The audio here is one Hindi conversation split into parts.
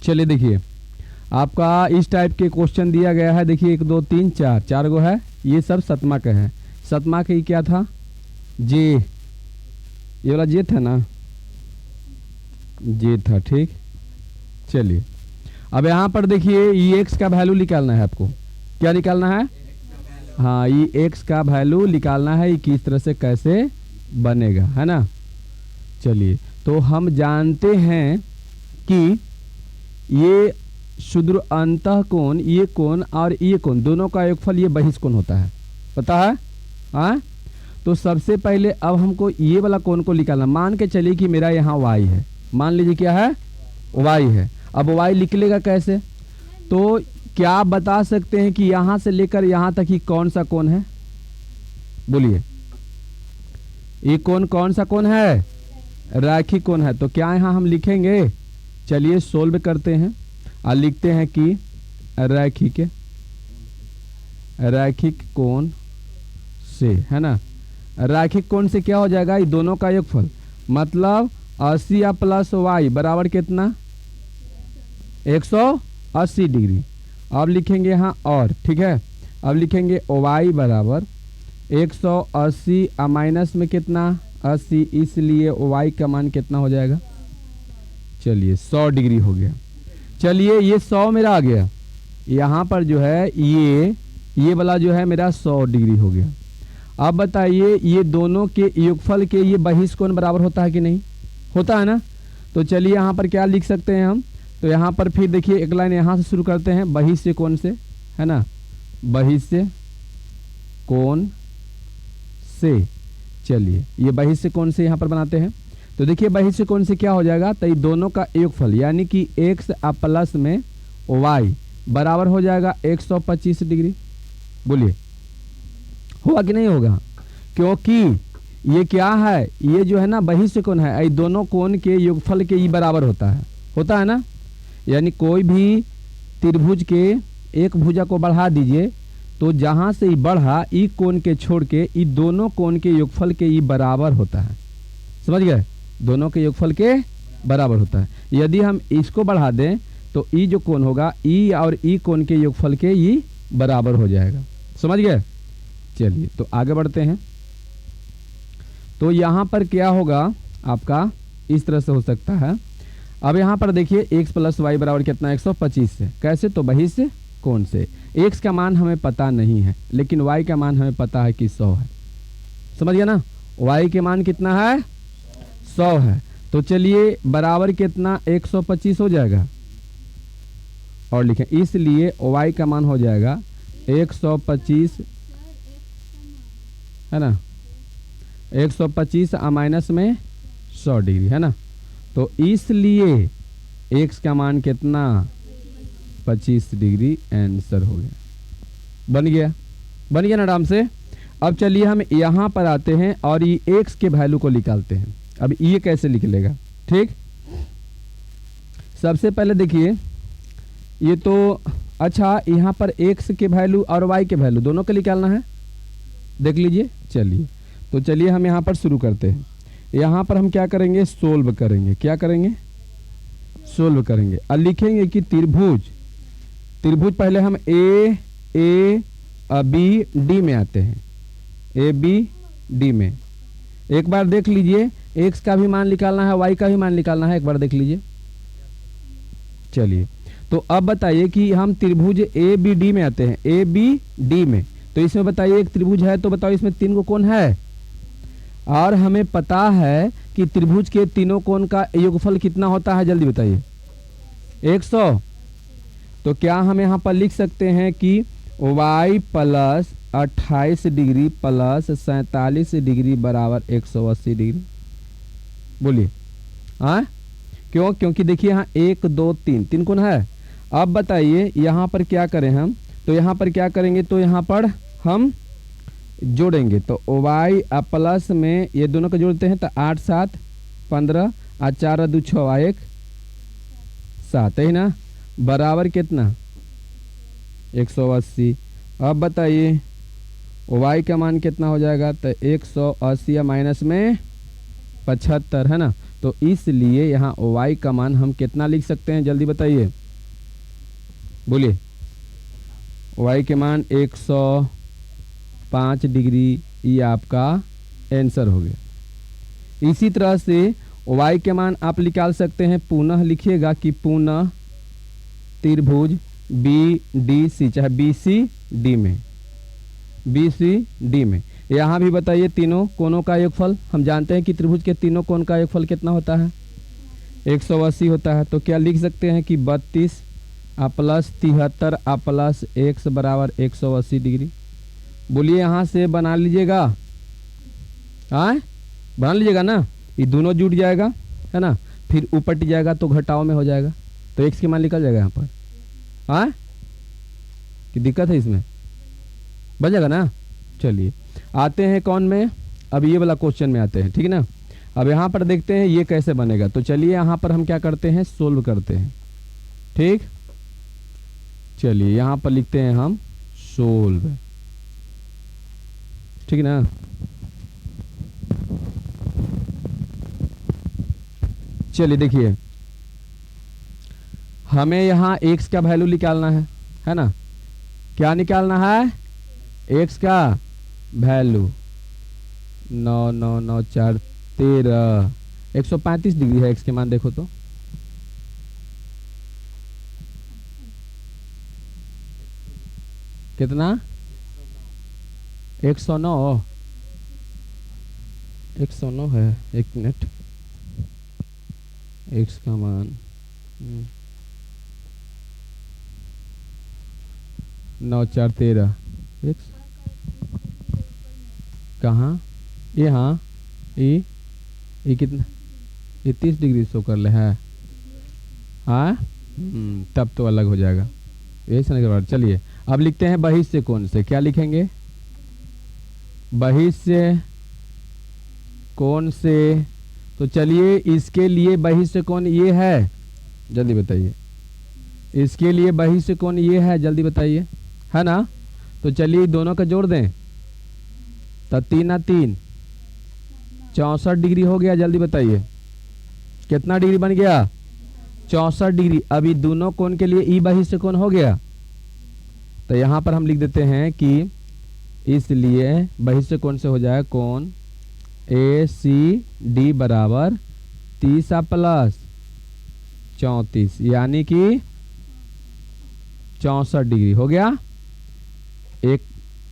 चलिए देखिए, आपका इस टाइप के क्वेश्चन दिया गया है। देखिए 1 2 3 4 4 गो है, ये सब सतमा के हैं। सतमा के क्या था, जे, ये वाला जे था ना, जे था, ठीक। चलिए अब यहाँ पर देखिए ये एक्स का वैल्यू निकालना है आपको। क्या निकालना है, हाँ ये एक्स का वैल्यू निकालना है। ये किस तरह से कैसे बनेगा, है ना। चलिए तो हम जानते हैं कि ये शुद्र अंतः कोण, ये कोण और ये कोण दोनों का योगफल ये बहिष्कोण होता है, पता है। हाँ, तो सबसे पहले अब हमको ये वाला कोण को निकालना। मान के चलिए कि मेरा यहाँ y है, मान लीजिए क्या है, y है। अब y निकलेगा कैसे, तो क्या आप बता सकते हैं कि यहाँ से लेकर यहाँ तक ही कौन सा कोण है, बोलिए। ये कोण कौन सा कोण है, रैखिक कोण है। तो क्या यहाँ हम लिखेंगे, चलिए सोल्व करते हैं और लिखते हैं कि रैखिक कोण से, है ना। रैखिक कोण से क्या हो जाएगा, ये दोनों का योगफल, मतलब 80 या प्लस y बराबर कितना, 180 डिग्री। अब लिखेंगे यहाँ और, ठीक है। अब लिखेंगे y बराबर 180 माइनस में कितना 80, इसलिए y का मान कितना हो जाएगा, चलिए 100 डिग्री हो गया। चलिए ये 100 मेरा आ गया, यहाँ पर जो है ये वाला जो है मेरा 100 डिग्री हो गया। अब बताइए ये दोनों के योगफल के ये बहिष्कोण बराबर होता है कि नहीं, होता है ना। तो चलिए यहाँ पर क्या लिख सकते हैं हम, तो यहाँ पर फिर देखिए एक लाइन यहाँ से शुरू करते हैं, बहिष्य कोण से, है ना, बहिष्य कोण से। चलिए ये बहिष्य कोण से यहाँ पर बनाते हैं। तो देखिए बहिष्य कोण से क्या हो जाएगा, तो ये दोनों का योगफल यानी कि x प्लस में y बराबर हो जाएगा 125 डिग्री। बोलिए होगा कि नहीं होगा, क्योंकि ये क्या है, ये जो है ना बहिष्य कोण है, ये दोनों कोण के योगफल के ये बराबर होता है ना। यानी कोई भी त्रिभुज के एक भुजा को बढ़ा दीजिए, तो जहाँ से ये बढ़ा ई कोण के छोड़ के ई दोनों कोण के योगफल के ये बराबर होता है, समझ गए, दोनों के योगफल के बराबर होता है। यदि हम इसको बढ़ा दें तो ई जो कोण होगा ई और ई कोण के योगफल के ये बराबर हो जाएगा, समझ गए। चलिए तो आगे बढ़ते हैं। तो यहाँ पर क्या होगा आपका, इस तरह से हो सकता है। अब यहाँ पर देखिए x प्लस वाई बराबर कितना 125 से, कैसे, तो बहिष्य कोण से। x का मान हमें पता नहीं है, लेकिन y का मान हमें पता है कि 100 है, समझ गया ना। y के मान कितना है, 100 है। तो चलिए बराबर कितना 125 हो जाएगा, और लिखें, इसलिए y का मान हो जाएगा 125, है ना, 125 माइनस में 100 डिग्री, है ना। तो इसलिए x का मान कितना 25 डिग्री आंसर हो गया। बन गया ना आराम से। अब चलिए हम यहाँ पर आते हैं और ये x के वैल्यू को निकालते हैं। अब ये कैसे निकलेगा, ठीक। सबसे पहले देखिए ये तो, अच्छा यहाँ पर x के वैल्यू और y के वैल्यू दोनों के निकालना है, देख लीजिए। चलिए तो चलिए हम यहाँ पर शुरू करते हैं। यहाँ पर हम क्या करेंगे, सोल्व करेंगे। क्या करेंगे, सोल्व करेंगे और लिखेंगे कि त्रिभुज पहले हम ए बी डी में आते हैं, ए बी डी में। एक बार देख लीजिए, x का भी मान निकालना है, y का भी मान निकालना है, एक बार देख लीजिए। चलिए तो अब बताइए कि हम त्रिभुज ए बी डी में आते हैं, ए बी डी में। तो इसमें बताइए एक त्रिभुज है, तो बताओ इसमें 3 गो कोण है, और हमें पता है कि त्रिभुज के तीनों कोण का योगफल कितना होता है, जल्दी बताइए, 100। तो क्या हम यहाँ पर लिख सकते हैं कि y plus 28 degree plus 47 degree बराबर 180 डिग्री। बोलिए हाँ, क्यों, क्योंकि देखिए यहाँ 1 2 3 कोण है। अब बताइए यहाँ पर क्या करें हम, तो यहाँ पर क्या करेंगे, तो यहाँ पर हम जोड़ेंगे। तो y प्लस में ये दोनों को जोड़ते हैं, तो 8 7 15 और 4 2 6 1 7, है ना, बराबर कितना 180। अब बताइए y का मान कितना हो जाएगा, तो 180 माइनस में 75, है ना। तो इसलिए यहाँ y का मान हम कितना लिख सकते हैं, जल्दी बताइए, बोलिए। y के मान 105 डिग्री, ये आपका आंसर हो गया। इसी तरह से y के मान आप निकाल सकते हैं, पुनः लिखिएगा कि पुनः त्रिभुज बी डी सी, चाहे बी सी डी में, बी सी डी में, यहाँ भी बताइए तीनों कोणों का योगफल। हम जानते हैं कि त्रिभुज के तीनों कोण का योगफल कितना होता है, 180 होता है। तो क्या लिख सकते हैं कि 32 प्लस 73 प्लस x बराबर 180 डिग्री। बोलिए, यहाँ से बना लीजिएगा, हाँ बना लीजिएगा ना, ये दोनों जुट जाएगा है ना, फिर ऊपर जाएगा तो घटाव में हो जाएगा, तो x की मान निकल जाएगा यहाँ पर। हाँ, कि दिक्कत है इसमें, बन जाएगा ना। चलिए आते हैं कौन में, अब ये वाला क्वेश्चन में आते हैं, ठीक है ना। अब यहाँ पर देखते हैं ये कैसे बनेगा। तो चलिए यहाँ पर हम क्या करते हैं, सोल्व करते हैं, ठीक। चलिए यहाँ पर लिखते हैं हम सोल्व, ठीक है ना। चलिए देखिए, हमें यहाँ x का वैल्यू निकालना है ना। क्या निकालना है, x का वैल्यू 9 9 9 4 13, 135 डिग्री है x के मान, देखो तो कितना, 109 109 है। एक मिनट, x का मान 9 4 13, x कहाँ, ये हाँ, ये कितना, ये 30 डिग्री शो कर ले है, हाँ तब तो अलग हो जाएगा, यही समझ के बाद। चलिए अब लिखते हैं बहिष्य कोण से, क्या लिखेंगे, बहिष्य कोण से। तो चलिए इसके लिए बहिष्य कोण ये है, जल्दी बताइए, इसके लिए बहिष्य कोण ये है, जल्दी बताइए, है ना। तो चलिए दोनों का जोड़ दें, तो 3 और 3 64 डिग्री हो गया, जल्दी बताइए कितना डिग्री बन गया, 64 डिग्री। अभी दोनों कोण के लिए ई बहिष्य कोण हो गया। तो यहाँ पर हम लिख देते हैं कि इसलिए बहिष्य कोण से हो जाए कोण ए सी डी बराबर 30 प्लस 34, यानी कि 64 डिग्री हो गया। एक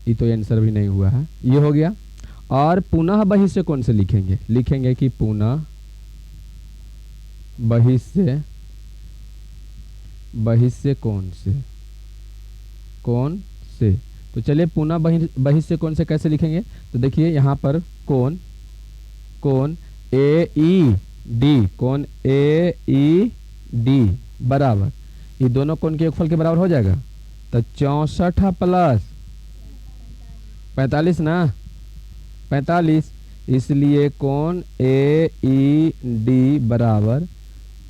ये तो आंसर भी नहीं हुआ है, ये हो गया। और पुनः बहिष्य कोण से लिखेंगे कि पुनः बहिष्य कोण से। तो चलिए पुनः बहिष्य कोण से कैसे लिखेंगे, तो देखिए यहाँ पर कोण ए ई डी बराबर, ये दोनों कोण के योगफल के बराबर हो जाएगा। तो 64 प्लस 45 ना, 45, इसलिए कोण ए ई डी बराबर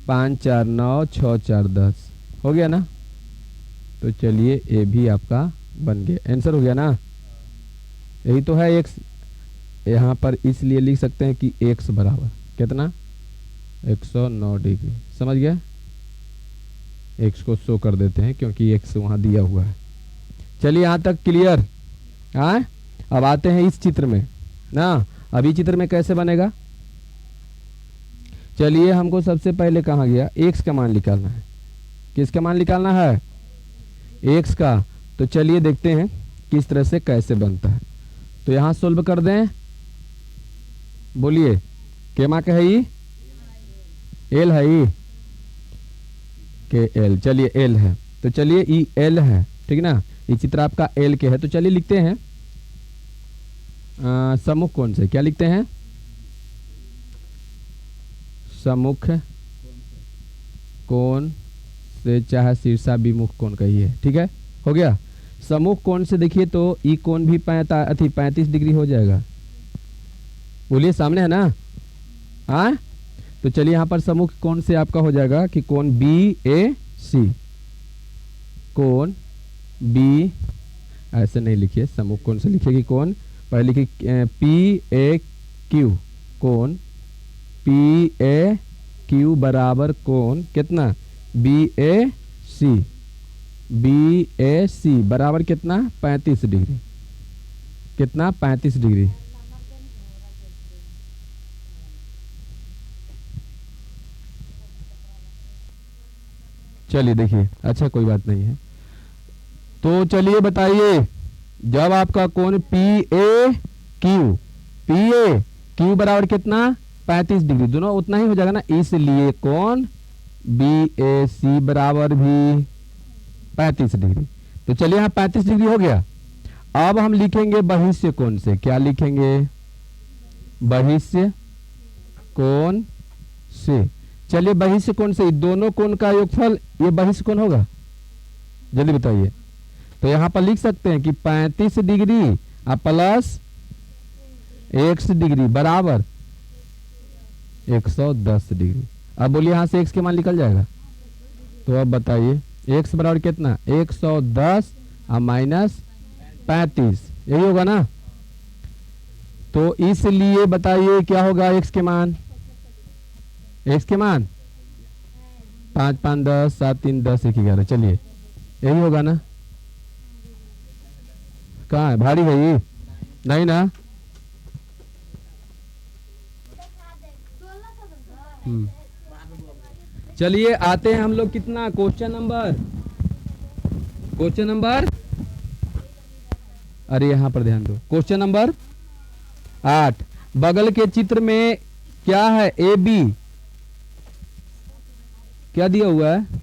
5 4 9 6 4 10 हो गया ना। तो चलिए ये भी आपका बन गया, आंसर हो गया ना। यही तो है x, यहाँ पर इसलिए लिख सकते हैं कि x बराबर कितना, 109 डिग्री, समझ गया। x को शो कर देते हैं क्योंकि x वहाँ दिया हुआ है। चलिए यहाँ तक क्लियर। हाँ, अब आते हैं इस चित्र में ना। अभी चित्र में कैसे बनेगा, चलिए हमको सबसे पहले कहाँ गया, x का मान निकालना है। किसका मान निकालना है, x का। तो चलिए देखते हैं किस तरह से कैसे बनता है। तो यहाँ सोल्व कर दें, बोलिए के मा का है, ये एल है, ये के एल, चलिए एल है। तो चलिए ई एल है, ठीक है ना, ये चित्र आपका एल के है। तो चलिए लिखते हैं सम्मुख कोण से, क्या लिखते हैं, सम्मुख कोण से, चाहे शीर्षाभिमुख कोण कहिए, ठीक है, हो गया। सम्मुख कोण से देखिए तो ई कोण भी 35 डिग्री हो जाएगा। बोलिए सामने है ना। हाँ, तो चलिए यहाँ पर सम्मुख कोण से आपका हो जाएगा कि कोण बी ए सी, कोण बी, ऐसे नहीं लिखिए, सम्मुख कोण से लिखिए कि कोण, पहले लिखिए पी ए क्यू, कोण पी ए क्यू बराबर कोण कितना बी ए सी, बी ए सी बराबर कितना 35 डिग्री, कितना 35 डिग्री। चलिए देखिए, अच्छा कोई बात नहीं है। तो चलिए बताइए, जब आपका कोण पी ए क्यू बराबर कितना 35 डिग्री, दोनों उतना ही हो जाएगा ना, इसलिए कोण बी ए सी बराबर भी 35 डिग्री। तो चलिए यहाँ 35 डिग्री हो गया। अब हम लिखेंगे बहिष्य कोण से, क्या लिखेंगे बहिष्य कोण से। चलिए बहिष्य कोण से दोनों कोण का योगफल ये बहिष्य कोण होगा, जल्दी बताइए। तो यहाँ पर लिख सकते हैं कि 35 डिग्री प्लस x डिग्री बराबर 110 डिग्री। अब बोलिए यहाँ से x के मान निकल जाएगा। तो अब बताइए x बराबर कितना 110 माइनस 35, यही होगा ना। तो इसलिए बताइए क्या होगा x के मान, x के मान 5 5 10 7 3 10 1 11, चलिए यही होगा ना। कहाँ है भारी है ये, नहीं ना। चलिए आते हैं हम लोग कितना क्वेश्चन नंबर, अरे यहाँ पर ध्यान दो, क्वेश्चन नंबर 8। बगल के चित्र में क्या है ए बी, क्या दिया हुआ है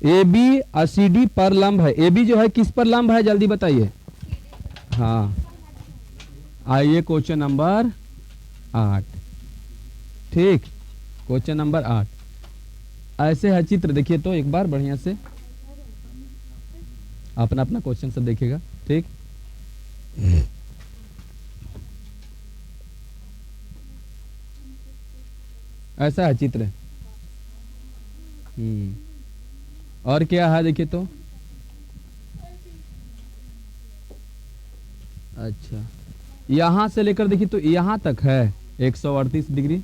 ए बी और सी डी पर लंब है। ए बी जो है किस पर लंब है जल्दी बताइए। हाँ आइए क्वेश्चन नंबर 8, ठीक क्वेश्चन नंबर 8 ऐसे है चित्र, देखिए तो एक बार बढ़िया से अपना अपना क्वेश्चन सब देखिएगा, ठीक। ऐसा है चित्र। और क्या है देखिए तो, अच्छा यहां से लेकर देखिए तो यहां तक है 138 डिग्री।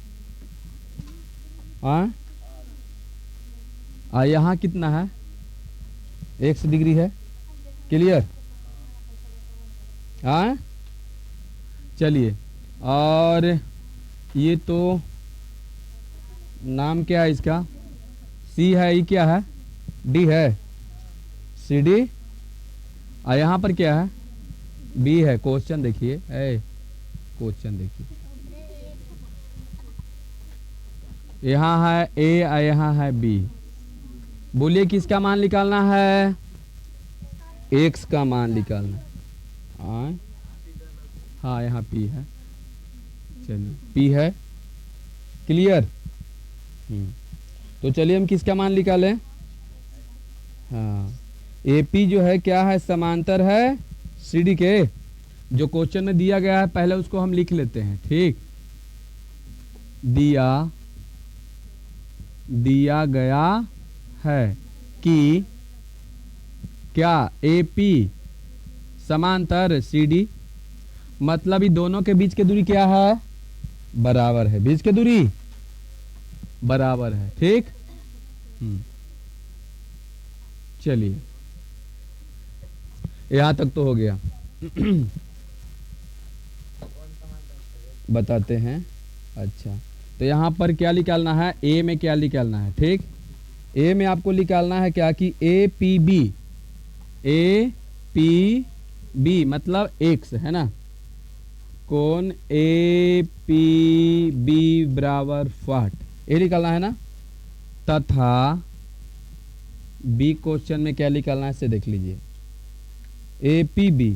यहाँ कितना है 1 डिग्री है, क्लियर। चलिए और ये तो नाम क्या है इसका, सी है, ये क्या है डी है, सी डी। और यहाँ पर क्या है बी है। क्वेश्चन देखिए, क्वेश्चन देखिए, यहाँ है ए और यहाँ है बी। बोलिए किसका मान निकालना है, एक्स का मान निकालना है। हाँ यहाँ पी है, चलिए पी है, क्लियर। तो चलिए हम किसका मान निकालें। हाँ ए पी जो है क्या है, समांतर है सी डी के। जो क्वेश्चन में दिया गया है पहले उसको हम लिख लेते हैं, ठीक। दिया गया है कि क्या ए पी समांतर सी डी, मतलब ये दोनों के बीच की दूरी क्या है बराबर है, बीच की दूरी बराबर है, ठीक। चलिए यहां तक तो हो गया। बताते हैं। अच्छा तो यहां पर क्या निकालना है, ए में क्या निकालना है, ठीक। ए में आपको निकालना है क्या कि ए पी बी मतलब एक्स है ना, कोण ए पी बी बराबर 60, ये निकालना है ना। तथा बी क्वेश्चन में क्या निकालना है इसे देख लीजिए, ए पी बी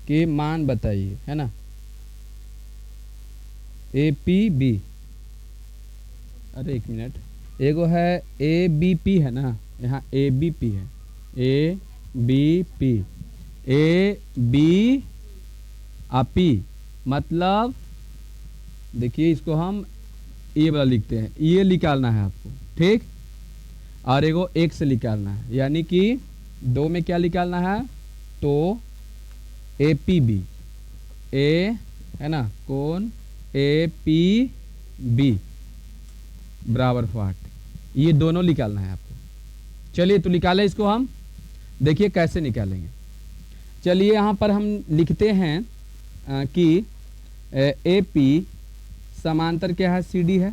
के मान बताइए, है ना। ए पी बी, अरे एक मिनट, एगो है ए बी पी है ना, यहाँ ए बी पी है, A B P, A B आ पी मतलब देखिए इसको हम ए वाला लिखते हैं, ये निकालना है आपको, ठीक। और एगो एक्स निकालना है, यानी कि दो में क्या निकालना है, तो ए पी बी, ए है ना, कोण ए पी बी बराबर 60, ये दोनों निकालना है आपको। चलिए तो निकालें इसको हम, देखिए कैसे निकालेंगे। चलिए यहाँ पर हम लिखते हैं कि ए पी समांतर क्या है, सी डी है,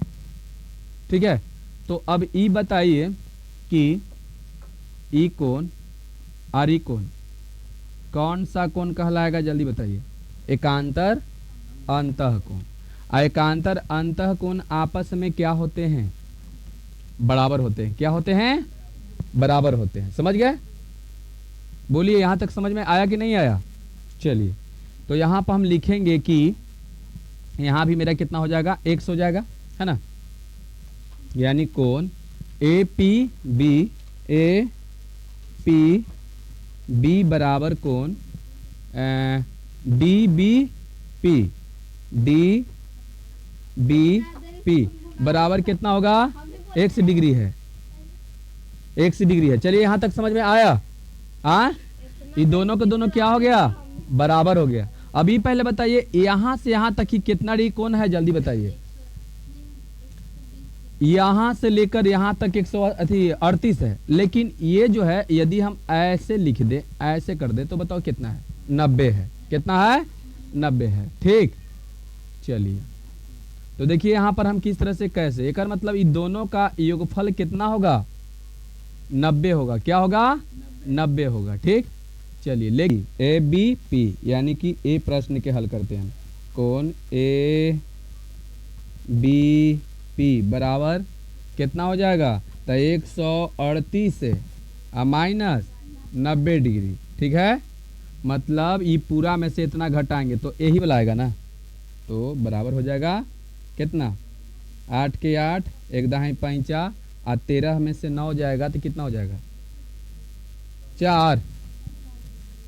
ठीक है। तो अब ई बताइए कि ई कोण और ई कोण कौन सा कोण कहलाएगा, जल्दी बताइए। एकांतर अंतः कोण। एकांतर अंतः कोण आपस में क्या होते हैं, बराबर होते हैं। क्या होते हैं, बराबर होते हैं। समझ गए, बोलिए यहां तक समझ में आया कि नहीं आया। चलिए तो यहां पर हम लिखेंगे कि यहां भी मेरा कितना हो जाएगा, x हो जाएगा, है ना, यानी कोण ए पी बी बराबर कोण डी बी पी बराबर कितना होगा, x डिग्री है, x डिग्री है। चलिए यहां तक समझ में आया। ये दोनों के दोनों क्या हो गया, बराबर हो गया। अभी पहले बताइए यहां से यहां तक ही कितना डिग्री कोण है, जल्दी बताइए। यहां से लेकर यहां तक 138 है, लेकिन ये जो है यदि हम ऐसे लिख दे, ऐसे कर दे, तो बताओ कितना है, 90 है। कितना है, 90 है, ठीक। चलिए तो देखिए यहां पर हम किस तरह से, कैसे, एक मतलब इन दोनों का योगफल कितना होगा, 90 होगा। क्या होगा, 90 होगा, ठीक। चलिए लेकिन ए बी पी यानी कि ए प्रश्न के हल करते हैं। कोण ए बी पी बराबर कितना हो जाएगा, तो 138 से माइनस 90 डिग्री, ठीक है। मतलब ये पूरा में से इतना घटाएंगे तो यही वाला आएगा ना, तो बराबर हो जाएगा कितना, 8 के 8, 1 दाएं 5 और 13 में से 9 जाएगा तो कितना हो जाएगा, 4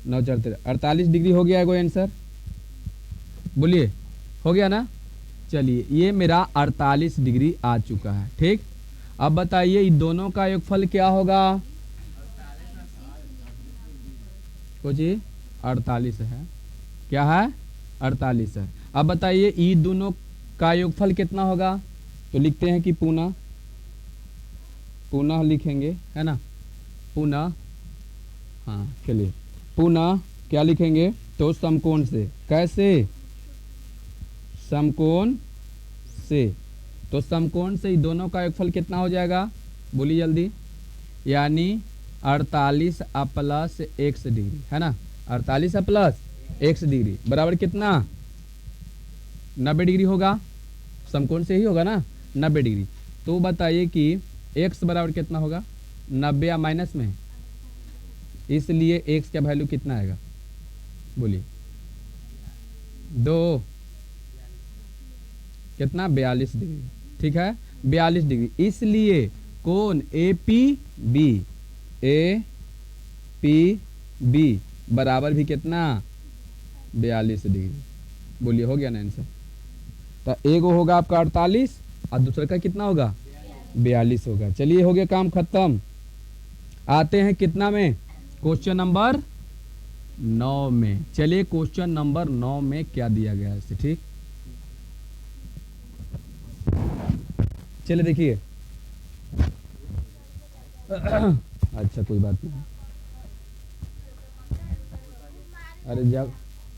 9 4 13 48 डिग्री हो गया है। कोई आंसर बोलिए, हो गया ना। चलिए ये मेरा 48 डिग्री आ चुका है, ठीक। अब बताइए इन दोनों का योगफल क्या होगा, कुछ 48 है। क्या है, 48 है। अब बताइए इन दोनों का योगफल कितना होगा, तो लिखते हैं कि पुनः लिखेंगे, है ना, पुनः, हाँ चलिए पुनः क्या लिखेंगे, तो समकोण से। कैसे, समकोण से। तो समकोण से दोनों का योगफल कितना हो जाएगा, बोलिए जल्दी, यानी 48 प्लस x डिग्री, है ना, 48 प्लस x डिग्री बराबर कितना, 90 डिग्री होगा। समकोण से ही होगा ना, 90 डिग्री। तो बताइए कि x बराबर कितना होगा, 90 या माइनस में, इसलिए x का वैल्यू कितना आएगा, बोलिए, 2 कितना, 42 डिग्री, ठीक है, 42 डिग्री। इसलिए कोण ए पी बी बराबर भी कितना, 42 डिग्री। बोलिए हो गया ना आंसर। तो एक होगा आपका 48 और दूसरा का कितना होगा, 42 होगा। चलिए हो गया काम खत्म। आते हैं कितना में, क्वेश्चन नंबर 9 में। चलिए क्वेश्चन नंबर 9 में क्या दिया गया है इसे, ठीक। चलिए देखिए अच्छा कोई बात नहीं, अरे जब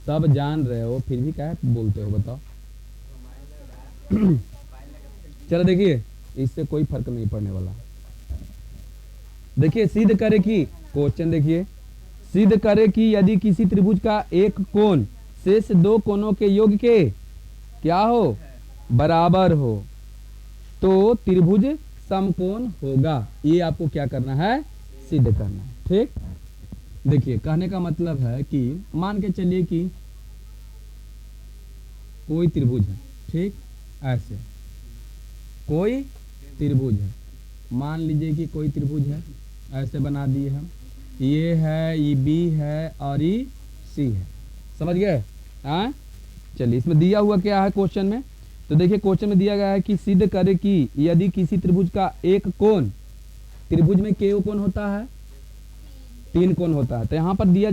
सब जान रहे हो फिर भी क्या बोलते हो, बताओ। चलो देखिए इससे कोई फर्क नहीं पड़ने वाला। देखिए सिद्ध करे कि, क्वेश्चन देखिए, सिद्ध करे कि यदि किसी त्रिभुज का एक कोण शेष 2 कोणों के योग के क्या हो, बराबर हो, तो त्रिभुज समकोण होगा। ये आपको क्या करना है, सिद्ध करना है, ठीक। देखिए कहने का मतलब है कि मान के चलिए कि कोई त्रिभुज है, ठीक, ऐसे कोई त्रिभुज है, मान लीजिए कि कोई त्रिभुज है, ऐसे बना दिए हम, ये है, ये बी है और ये सी है, समझ गए। हाँ चलिए इसमें दिया हुआ क्या है क्वेश्चन में, तो देखिए क्वेश्चन में दिया गया है कि सिद्ध करे कि यदि किसी त्रिभुज का एक कोण, त्रिभुज में कितने कोण होता है, 3 कोण होता है। तो यहाँ पर दिया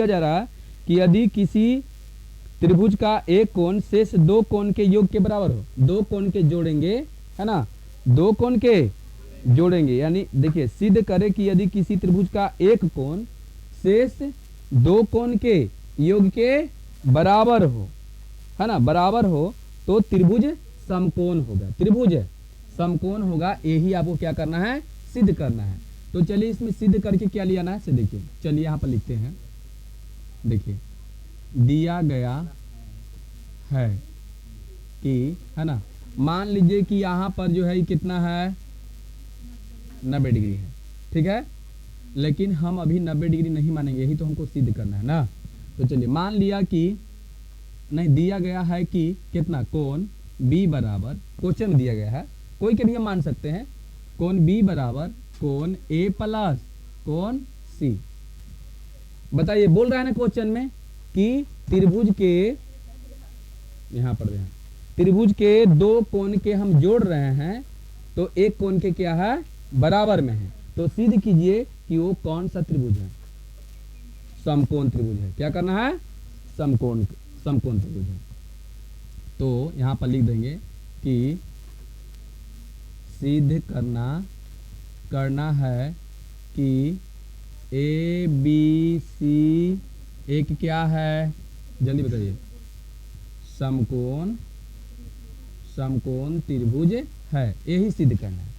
जा रहा है कि यदि किसी त्रिभुज का एक कोण शेष दो कोण के योग के बराबर हो। दो कोण के जोड़ेंगे, है ना, दो कोण के जोड़ेंगे, यानी देखिए सिद्ध करें कि यदि किसी त्रिभुज का एक कोण शेष दो कोण के योग के बराबर हो, है ना, बराबर हो, तो त्रिभुज समकोण होगा। त्रिभुज समकोण होगा, यही आपको क्या करना है, सिद्ध करना है। तो चलिए इसमें सिद्ध करके क्या लिया है, से देखिए, चलिए यहाँ पर लिखते हैं। देखिए दिया गया है कि, है ना, मान लीजिए कि यहाँ पर जो है कितना है, 90 डिग्री है, ठीक है, लेकिन हम अभी 90 डिग्री नहीं मानेंगे, यही तो हमको सिद्ध करना है ना। तो चलिए मान लिया कि नहीं, दिया गया है कि कितना, कोण B बराबर, क्वेश्चन में दिया गया है, कोई के भी हम मान सकते हैं, कोण B बराबर कोण A प्लस कोण C। बताइए, बोल रहा है ना क्वेश्चन में कि त्रिभुज के, यहां पर ध्यान, त्रिभुज के दो कोण के हम जोड़ रहे हैं, तो एक कोण के क्या है, बराबर में है। तो सिद्ध कीजिए कि वो कौन सा त्रिभुज है, समकोण त्रिभुज है। क्या करना है, समकोण त्रिभुज है। तो यहां पर लिख देंगे कि सिद्ध करना है कि ए बी सी एक क्या है, जल्दी बताइए, समकोण त्रिभुज है, यही सिद्ध करना है।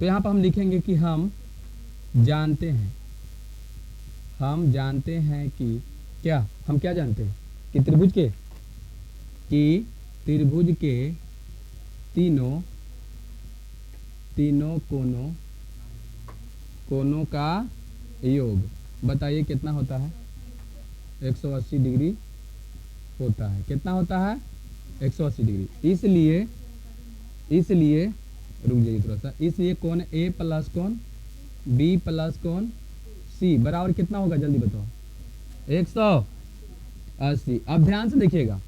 तो यहाँ पर हम लिखेंगे कि हम जानते हैं कि क्या, हम क्या जानते हैं कि त्रिभुज के तीनों कोनों का योग, बताइए कितना होता है, 180 डिग्री होता है। कितना होता है, 180 डिग्री। इसलिए रुक जाइए थोड़ा सा, इसलिए कोण A प्लस कोण B प्लस कोण C बराबर कितना होगा, जल्दी बताओ, 180। अब ध्यान से देखिएगा,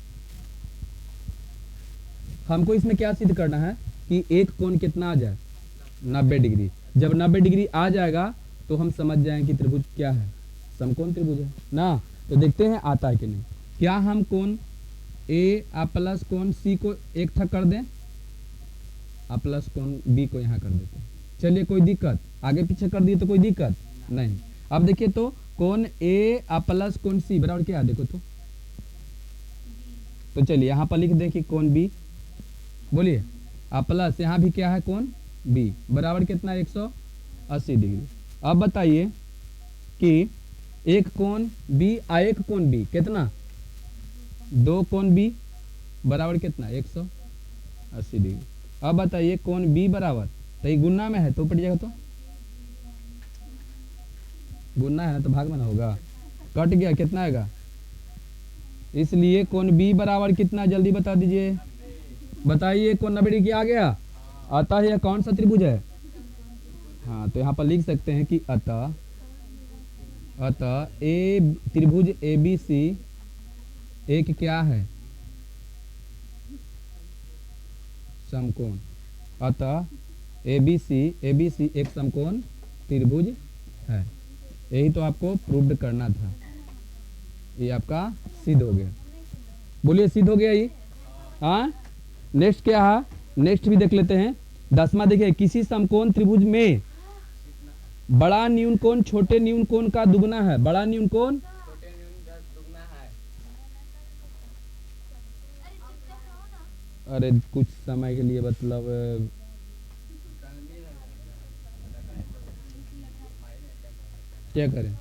हमको इसमें क्या सिद्ध करना है कि एक कोण कितना आ जाए, 90 डिग्री। जब 90 डिग्री आ जाएगा तो हम समझ जाएंगे कि त्रिभुज क्या है, समकोण त्रिभुज है ना। तो देखते हैं आता है कि नहीं। क्या हम कोण A प्लस कोण C को एक था कर दें, प्लस कोण B को यहाँ कर देते हैं। चलिए, कोई दिक्कत, आगे पीछे कर दिए तो कोई दिक्कत नहीं। अब देखिए तो कोण A प्लस कोण C बराबर क्या है, देखो तो चलिए यहाँ पर लिख दें कि कोण B, बोलिए, प्लस यहाँ भी क्या है, कोण B बराबर कितना, 180 डिग्री। अब बताइए कि एक कोण B एक कोण B कितना, दो कोण B बराबर कितना, 180 डिग्री। अब बताइए कोण B बराबर, तो ये गुना में है तो ऊपर जाएगा, तो गुना है ना, तो भाग में ना होगा, कट गया, कितना आएगा। इसलिए कोण B बराबर कितना, जल्दी बता दीजिए, बताइए, कोण 90 डिग्री आ गया, अतः यह कौन सा त्रिभुज है। हाँ, तो यहाँ पर लिख सकते हैं कि अतः त्रिभुज ABC एक क्या है, समकोण। अतः ABC एक समकोण त्रिभुज है। यही तो आपको प्रूव्ड करना था, ये आपका सिद्ध हो गया। बोलिए, सिद्ध हो गया ये। हाँ, नेक्स्ट क्या है, नेक्स्ट भी देख लेते हैं। 10वां देखिए, किसी समकोण त्रिभुज में बड़ा न्यून कोण छोटे न्यून कोण का दुगना है। बड़ा न्यून कोण छोटे न्यून का दुगना है। अरे कुछ समय के लिए मतलब क्या करें,